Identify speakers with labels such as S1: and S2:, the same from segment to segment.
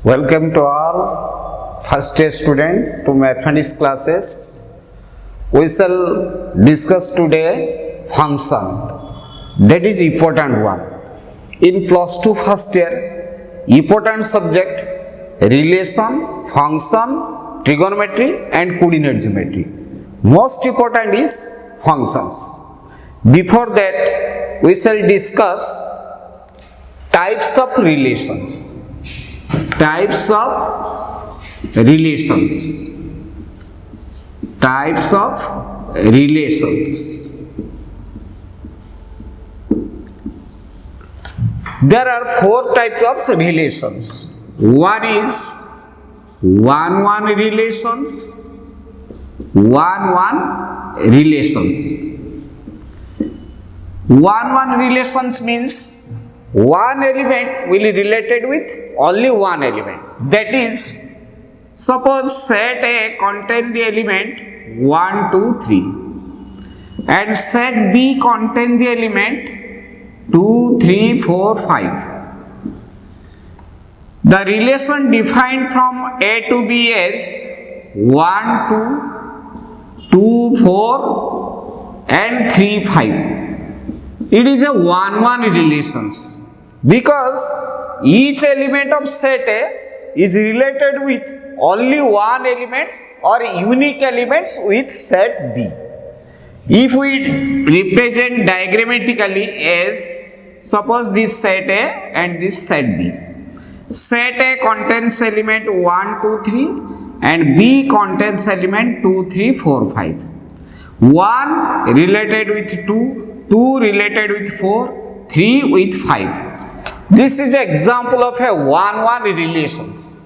S1: Welcome to all first year student to mathematics classes. We shall discuss today function. That is important one. In plus 2 first year, important subject relation, function, trigonometry and coordinate geometry. Most important is functions. Before that, we shall discuss types of relations. Types of relations. Types of relations. There are 4 types of relations. One is one-one relations. One-one relations. One-one relations means one element will be related with only one element. That is, suppose set A contain the element 1, 2, 3 and set B contain the element 2, 3, 4, 5. The relation defined from A to B is 1, 2, 2, 4 and 3, 5. It is a one-one relations. Because each element of set A is related with only one elements or unique elements with set B. If we represent diagrammatically as suppose this set A and this set B. Set A contains element 1, 2, 3 and B contains element 2, 3, 4, 5. 1 related with 2, 2 related with 4, 3 with 5. This is an example of a one-one relations.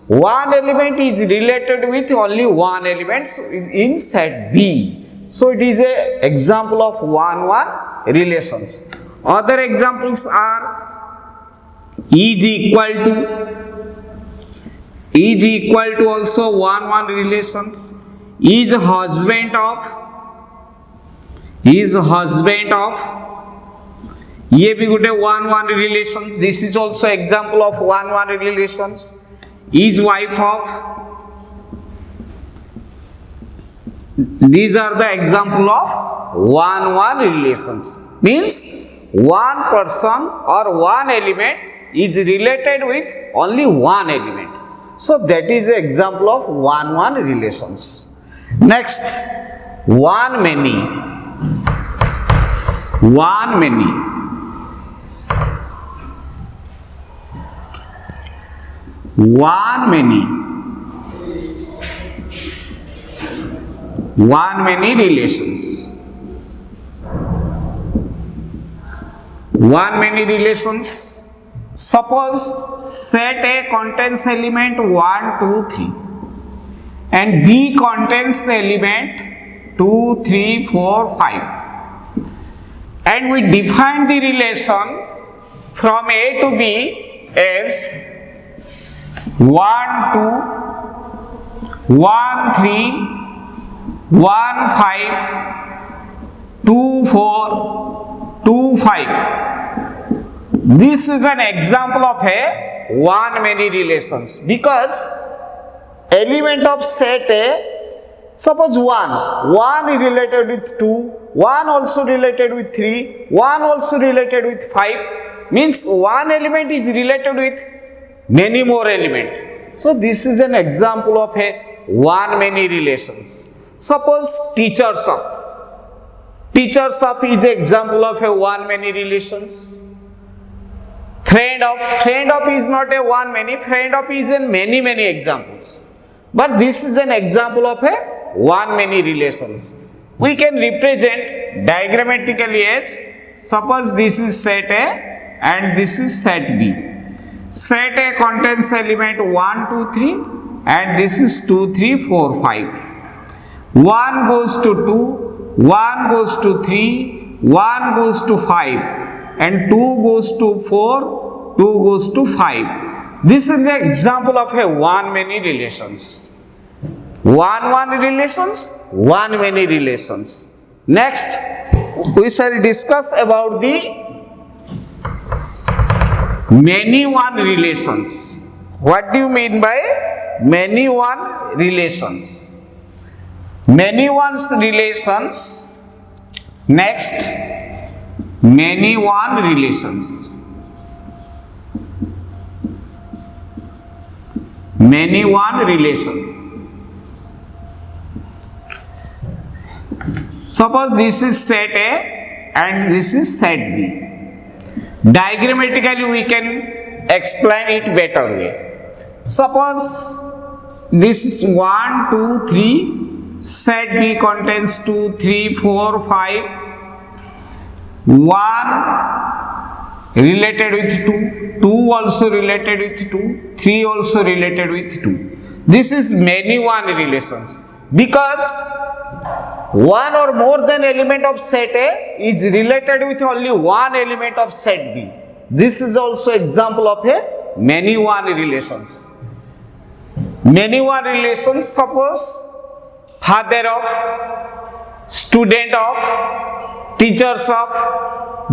S1: One element is related with only one element in set B. So it is an example of one-one relations. Other examples are is equal to also one-one relations. Is husband of ये भी गुटे one one relation. This is also example of one one relations. Is wife of. These are the example of one one relations. Means one person or one element is related with only one element. So that is an example of one one relations. Next, one many. One many. One many relations. One many relations. Suppose set A contains element 1, 2, 3 and B contains the element 2, 3, 4, 5 and we define the relation from A to B as 1, 2, 1, 3, 1, 5, 2, 4, 2, 5. This is an example of a one many relations because element of set A, suppose 1 is related with 2, 1 also related with 3, 1 also related with 5, means one element is related with many more elements. So this is an example of a one many relations. Suppose teachers of. Teachers of is an example of a one many relations. Friend of is not a one many. Friend of is in many examples. But this is an example of a one many relations. We can represent diagrammatically as suppose this is set A and this is set B. Set A contains element 1, 2, 3 and this is 2, 3, 4, 5. 1 goes to 2, 1 goes to 3, 1 goes to 5 and 2 goes to 4, 2 goes to 5. This is the example of a one many relations. One relations, one many relations. Next, we shall discuss about the many one relations. What do you mean by many one relations? Many ones relations. Next, many one relations. Many one relation. Suppose this is set A and this is set B. Diagrammatically we can explain it better way. Suppose this is 1, 2, 3, set B contains 2, 3, 4, 5, 1 related with 2, 2 also related with 2, 3 also related with 2. This is many one relations because one or more than element of set A is related with only one element of set B. This is also example of a many one relations. Many one relations, suppose father of, student of, teachers of,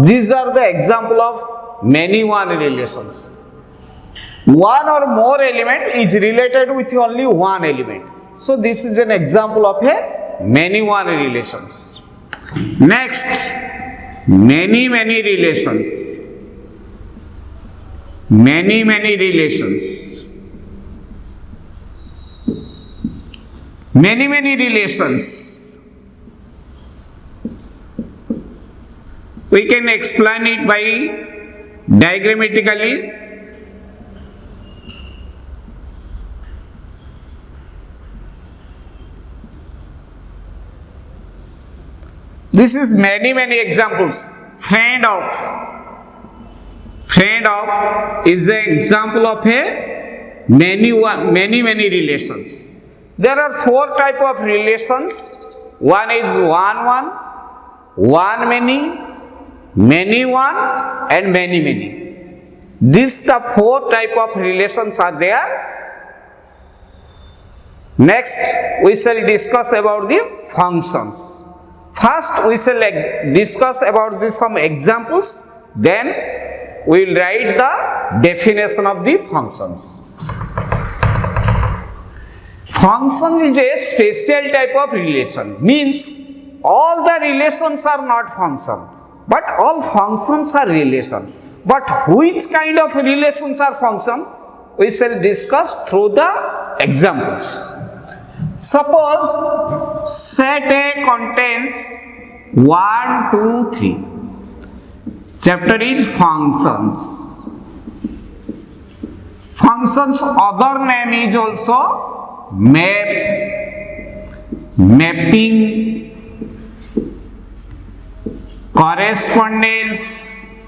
S1: these are the example of many one relations. One or more element is related with only one element. So this is an example of a many one relations. Next, many relations. Many relations. Many relations. We can explain it by diagrammatically. This is many examples. Friend of is the example of a many relations. There are 4 type of relations. One is one many one, and many. These the 4 type of relations are there. Next, we shall discuss about the functions. First, we shall discuss about some examples. Then, we will write the definition of the functions. Functions is a special type of relation. Means, all the relations are not function, but all functions are relation. But which kind of relations are function? We shall discuss through the examples. Suppose set A contains 1, 2, 3. Chapter is functions. Functions other name is also map, mapping, correspondence,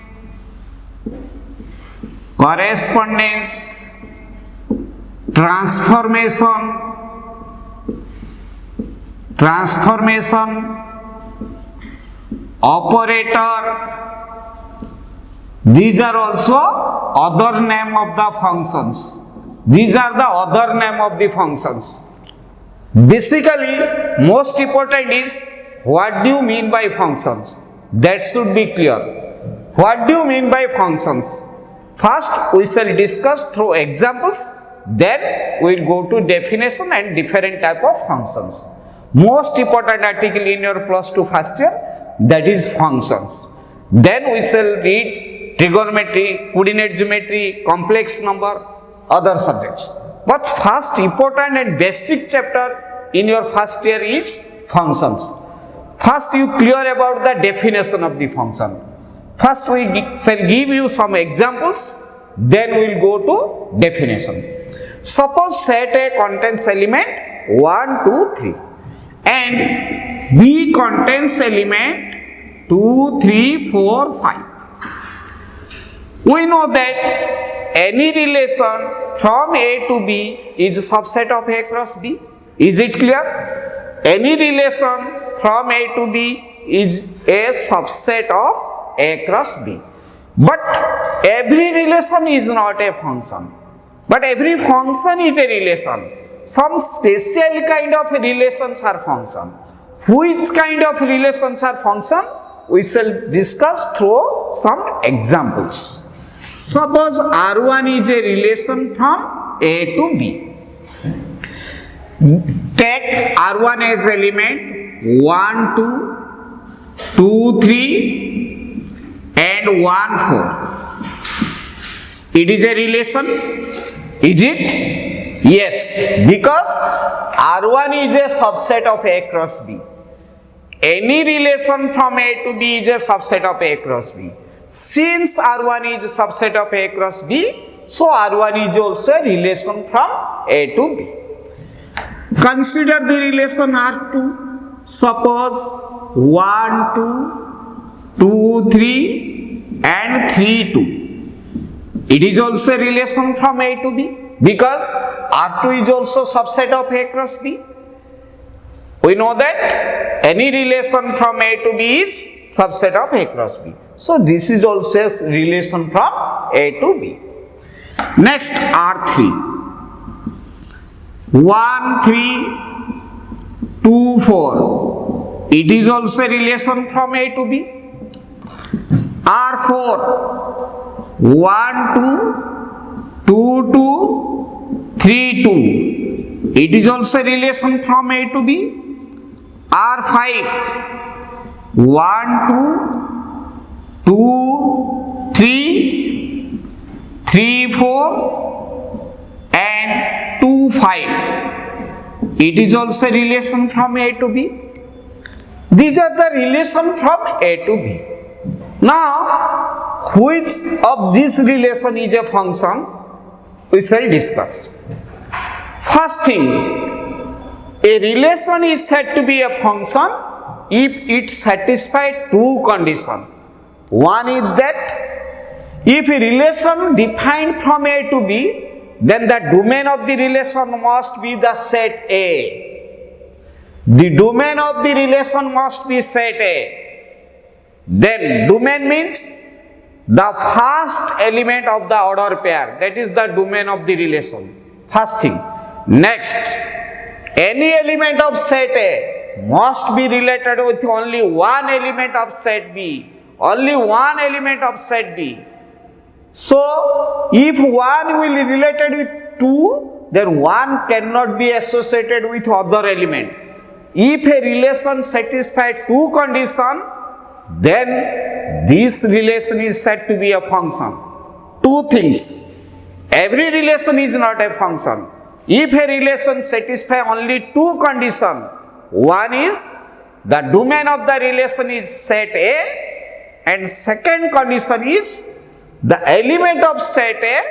S1: transformation, operator. These are also other name of the functions. These are the other name of the functions. Basically, most important is what do you mean by functions? That should be clear. What do you mean by functions? First, we shall discuss through examples. Then, we will go to definition and different type of functions. Most important article in your plus 2 first year, that is functions. Then we shall read trigonometry, coordinate geometry, complex number, other subjects. But first important and basic chapter in your first year is functions. First you clear about the definition of the function. First we shall give you some examples, then we will go to definition. Suppose set A contains element 1, 2, 3 and B contains element 2, 3, 4, 5. We know that any relation from A to B is a subset of A cross B. Is it clear? Any relation from A to B is a subset of A cross B. But every relation is not a function. But every function is a relation. Some special kind of relations are function. Which kind of relations are function? We shall discuss through some examples. Suppose R1 is a relation from A to B. Take R1 as element 1, 2, 2, 3 and 1, 4. It is a relation, is it? Yes, because R1 is a subset of A cross B. Any relation from A to B is a subset of A cross B. Since R1 is a subset of A cross B, so R1 is also a relation from A to B. Consider the relation R2. Suppose 1, 2, 2, 3 and 3, 2. It is also a relation from A to B because R2 is also subset of A cross B. We know that any relation from A to B is subset of A cross B. So this is also a relation from A to B. Next R3. 1, 3, 2, 4. It is also a relation from A to B. R4. 1, 2, 2, 2, 3, 2. It is also a relation from A to B. R5. 1, 2, 2, 3, 3, 4 and 2, 5. It is also a relation from A to B. These are the relation from A to B. Now, which of this relation is a function? We shall discuss. First thing, a relation is said to be a function if it satisfies two conditions. One is that if a relation defined from A to B, then the domain of the relation must be the set A. The domain of the relation must be set A. Then domain means the first element of the order pair, that is the domain of the relation. First thing. Next, any element of set A must be related with only one element of set B. Only one element of set B. So, if one will be related with 2, then one cannot be associated with other element. If a relation satisfies two conditions, then this relation is said to be a function. Two things. Every relation is not a function. If a relation satisfies only two conditions, one is the domain of the relation is set A, and second condition is the element of set A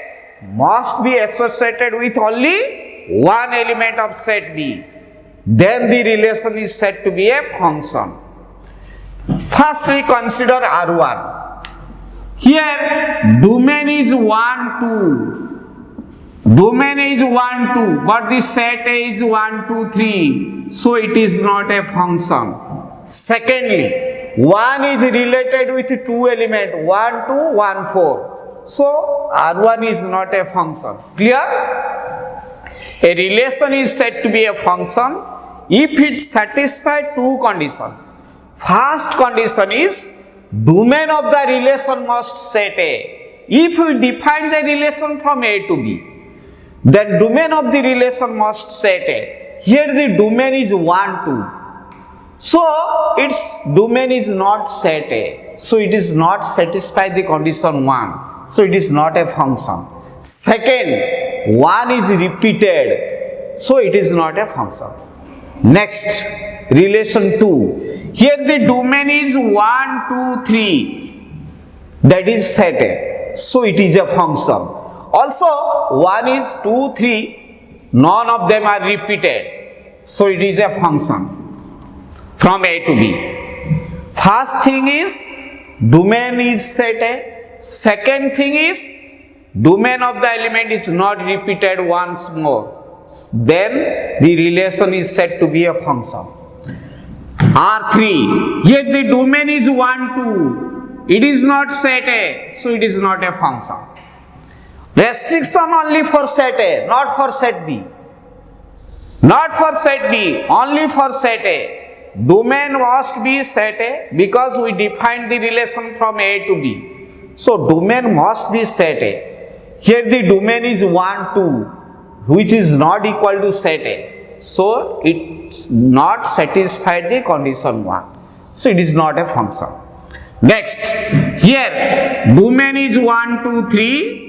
S1: must be associated with only one element of set B. Then the relation is said to be a function. First we consider R1. Here domain is 1, 2. Domain is 1, 2, but the set A is 1, 2, 3. So it is not a function. Secondly, 1 is related with two elements 1, 2, 1, 4. So R1 is not a function. Clear? A relation is said to be a function if it satisfies two conditions. First condition is domain of the relation must set A. If we define the relation from A to B, then domain of the relation must set A. Here the domain is 1, 2. So its domain is not set A. So it is not satisfy the condition 1. So it is not a function. Second, 1 is repeated. So it is not a function. Next, relation 2. Here the domain is 1, 2, 3. That is set A. So it is a function. Also 1 is 2, 3. None of them are repeated. So it is a function from A to B. First thing is domain is set A. Second thing is domain of the element is not repeated once more. Then the relation is said to be a function. R3. Here the domain is 1, 2. It is not set A. So it is not a function. Restriction only for set A, not for set B. Not for set B, only for set A. Domain must be set A because we defined the relation from A to B. So domain must be set A. Here the domain is 1, 2. which is not equal to set A. So it's not satisfied the condition 1. So it is not a function. Next, here domain is 1, 2, 3.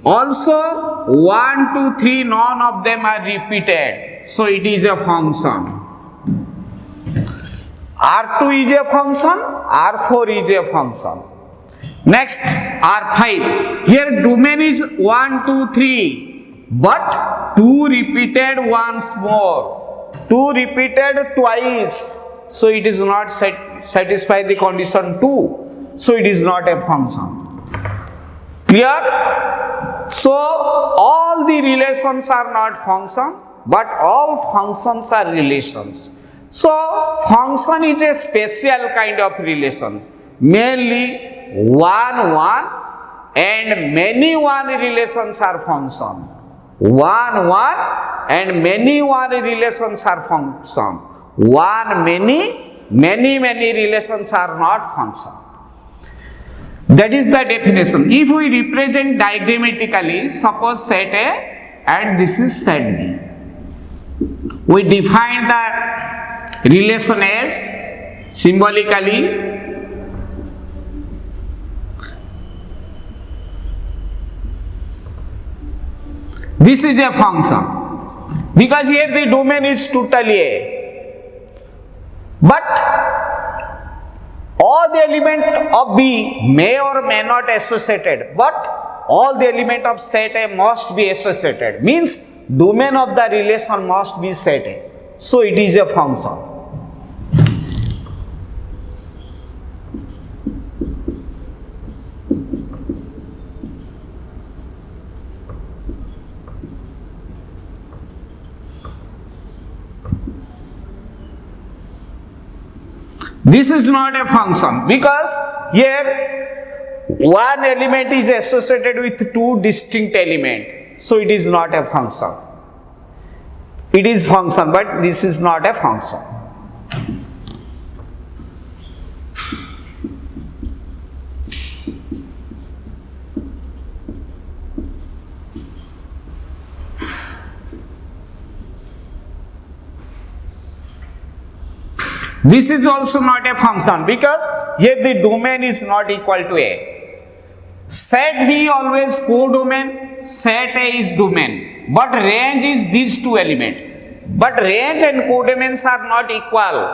S1: Also 1, 2, 3, none of them are repeated. So it is a function. R2 is a function, R4 is a function. Next, R5. Here domain is 1, 2, 3, but 2 repeated once more. 2 repeated twice. So it is not satisfy the condition 2. So it is not a function. Clear? So all the relations are not function, but all functions are relations. So function is a special kind of relation. Mainly 1, 1 and many 1 relations are function. 1, 1 and many 1 relations are function. 1, many relations are not function. That is the definition. If we represent diagrammatically, suppose set A and this is set B. We define the relation as symbolically this is a function because here the domain is totally A, but all the element of B may or may not associated, but all the element of set A must be associated, means domain of the relation must be set A. So it is a function. This is not a function because here one element is associated with 2 distinct elements. So it is not a function. It is function, but this is not a function. This is also not a function because here the domain is not equal to A. Set B always codomain, set A is domain, but range is these 2 elements. But range and codomains are not equal.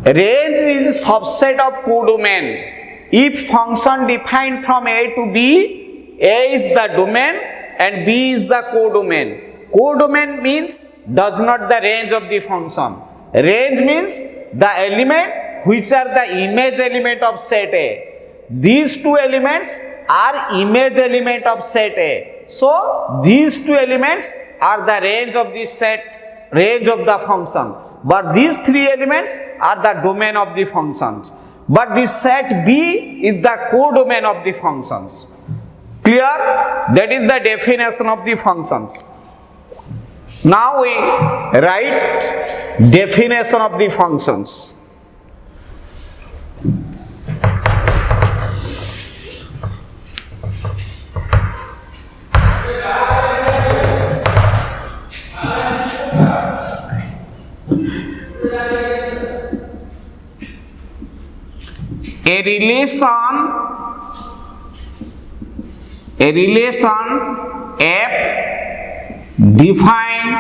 S1: Range is subset of codomain. If function defined from A to B, A is the domain and B is the codomain. Codomain means does not the range of the function. Range means the element which are the image element of set A. These 2 elements are image element of set A. So these 2 elements are the range of the set, range of the function. But these 3 elements are the domain of the functions. But the set B is the codomain of the functions. Clear? That is the definition of the functions. Now we write definition of the functions. A relation F defined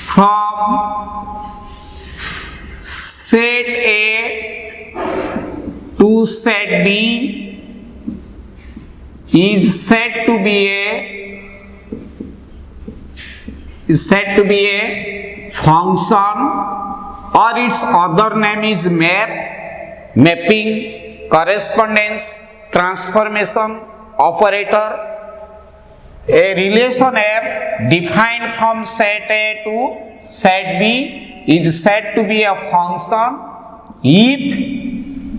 S1: from set A to set B is said to be a function, or its other name is map, mapping, correspondence, transformation, operator. A relation F defined from set A to set B is said to be a function if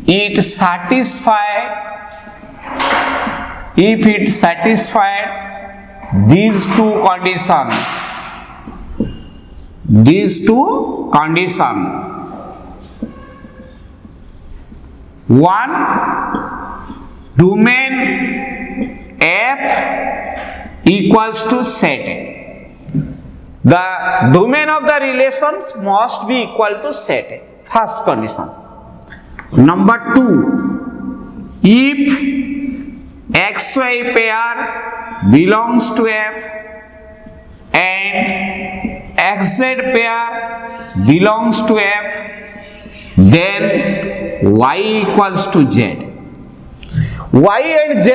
S1: it satisfied these two conditions. One, domain F equals to set A. The domain of the relations must be equal to set A. First condition. Number 2, if XY pair belongs to F and XZ pair belongs to F, then Y equals to Z. Y and Z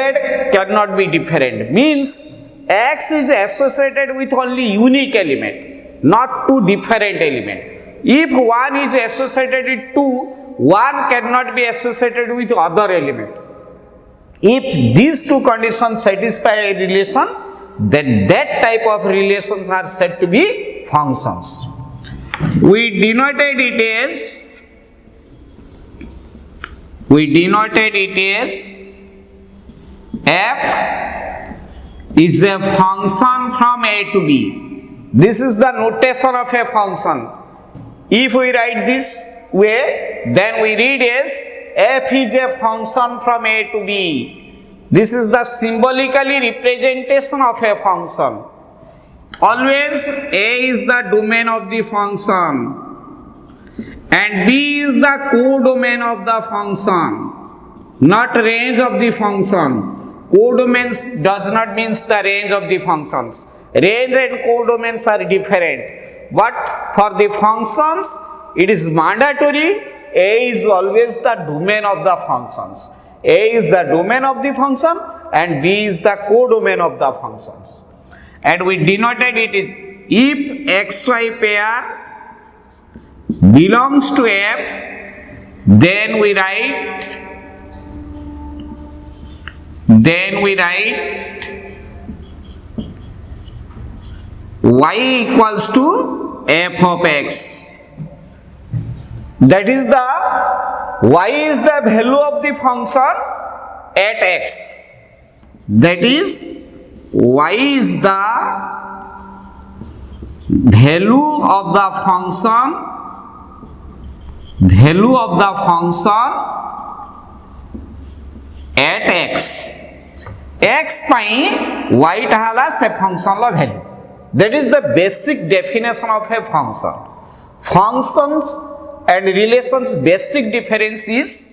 S1: cannot be different, means X is associated with only unique element, not two different elements. If one is associated with two, one cannot be associated with other element. If these two conditions satisfy a relation, then that type of relations are said to be functions. We denoted it as F is a function from A to B. This is the notation of a function. If we write this way, then we read as F is a function from A to B. This is the symbolically representation of a function. Always A is the domain of the function and B is the codomain of the function, not range of the function. Codomains does not mean the range of the functions. Range and codomains are different. But for the functions, it is mandatory A is always the domain of the functions. A is the domain of the function and B is the codomain of the functions. And we denoted it as if XY pair belongs to F, then we write Y equals to F of X. That is the Y is the value of the function at X. That is Y is the value of the function at X. X ପାଇଁ Y ଟା ହେଲା ସେ function ର value. That is the basic definition of a function. Functions and relations basic difference is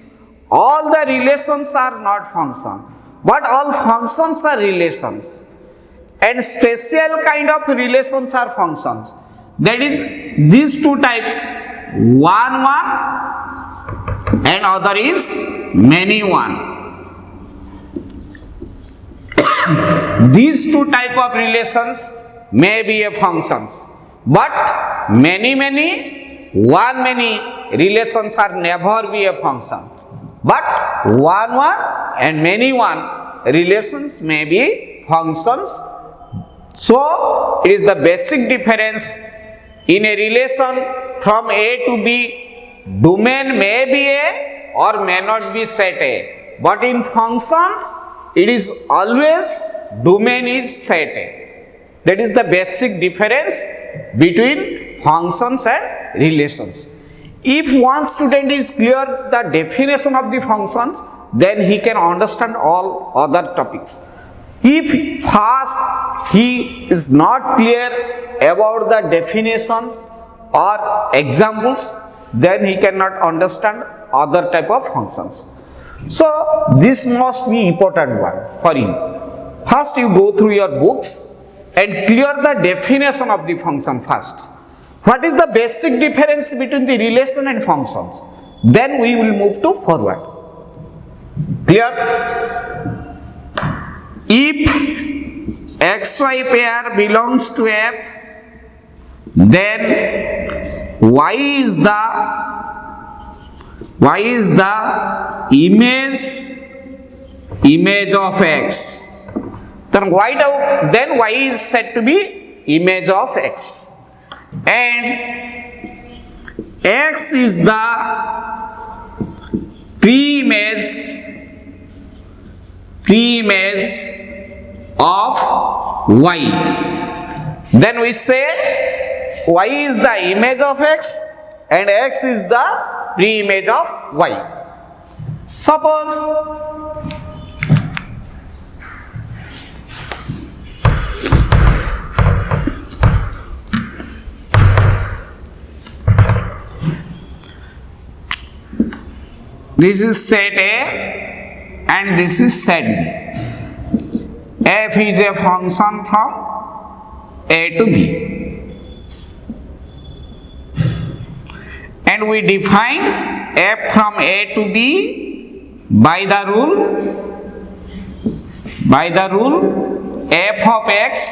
S1: all the relations are not function, but all functions are relations, and special kind of relations are functions. That is these two types, one and other is many one. These two type of relations may be a functions, but many relations are never be a function. But one and many one relations may be functions. So it is the basic difference in a relation from A to B. Domain may be A or may not be set A, but in functions it is always domain is set A. That is the basic difference between functions and relations. If one student is clear the definition of the functions, then he can understand all other topics. If first he is not clear about the definitions or examples, then he cannot understand other type of functions. So this must be important one for you. First you go through your books and clear the definition of the function first. What is the basic difference between the relation and functions? Then we will move to forward. Clear? If XY pair belongs to F, then Y is the image of X. Then Y is said to be image of X, and X is the pre-image of Y. Then we say Y is the image of X and X is the pre-image of Y. Suppose This is set A and this is set B. F is a function from A to B. And we define f from A to B by the rule f of x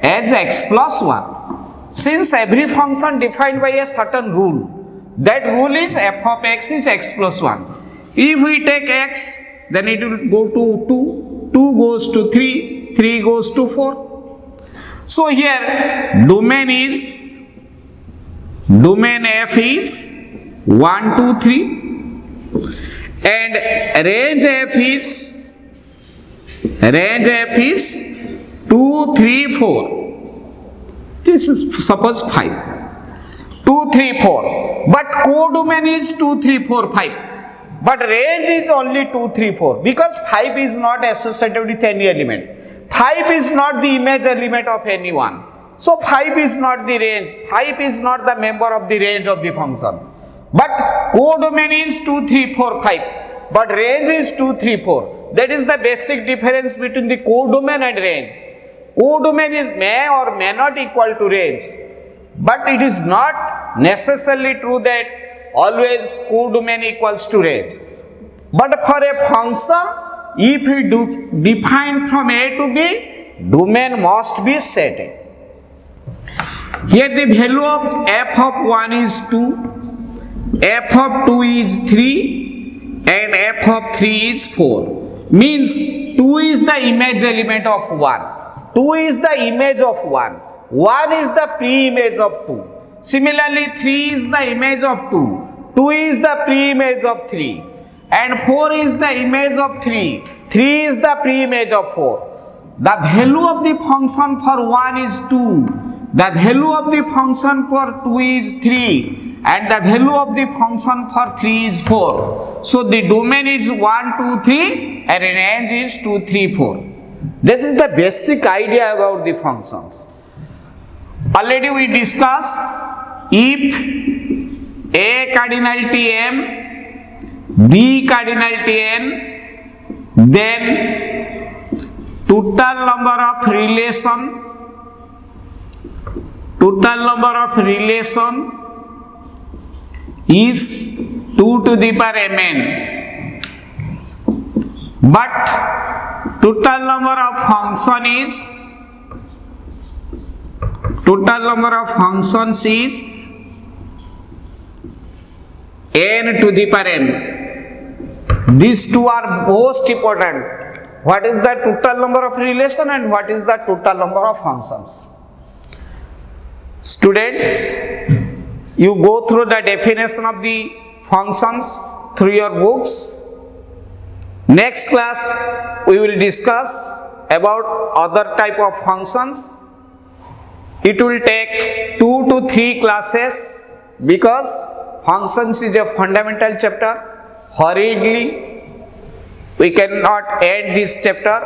S1: as x plus 1. Since every function defined by a certain rule, that rule is f of x is x plus 1. If we take x, then it will go to 2, 2 goes to 3, 3 goes to 4. So here domain f is 1, 2, 3 and range f is 2, 3, 4. This is suppose 5. 2, 3, 4. But codomain is 2, 3, 4, 5. But range is only 2, 3, 4 because 5 is not associated with any element. 5 is not the image element of anyone. So 5 is not the range. 5 is not the member of the range of the function. But codomain is 2, 3, 4, 5. But range is 2, 3, 4. That is the basic difference between the codomain and range. Codomain is may or may not equal to range. But it is not necessarily true that always codomain equals to range. But for a function, if we define from A to B, domain must be set A. Here the value of f of 1 is 2, f of 2 is 3 and f of 3 is 4. Means 2 is the image element of 1. 2 is the image of 1. 1 is the pre-image of 2. Similarly, 3 is the image of 2. 2 is the pre-image of 3. And 4 is the image of 3. 3 is the pre-image of 4. The value of the function for 1 is 2. The value of the function for 2 is 3. And the value of the function for 3 is 4. So the domain is 1, 2, 3 and range is 2, 3, 4. This is the basic idea about the functions. Already we discussed if A cardinality M, B cardinality N, then total number of relation is 2 to the power Mn. But total number of functions is n to the power n. These two are most important. What is the total number of relation and what is the total number of functions? Student, you go through the definition of the functions through your books. Next class we will discuss about other type of functions. It will take 2 to 3 classes because functions is a fundamental chapter. Hurriedly we cannot end this chapter.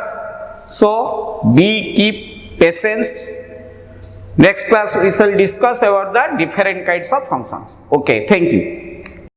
S1: So keep patience. Next class we shall discuss about the different kinds of functions. Okay, thank you.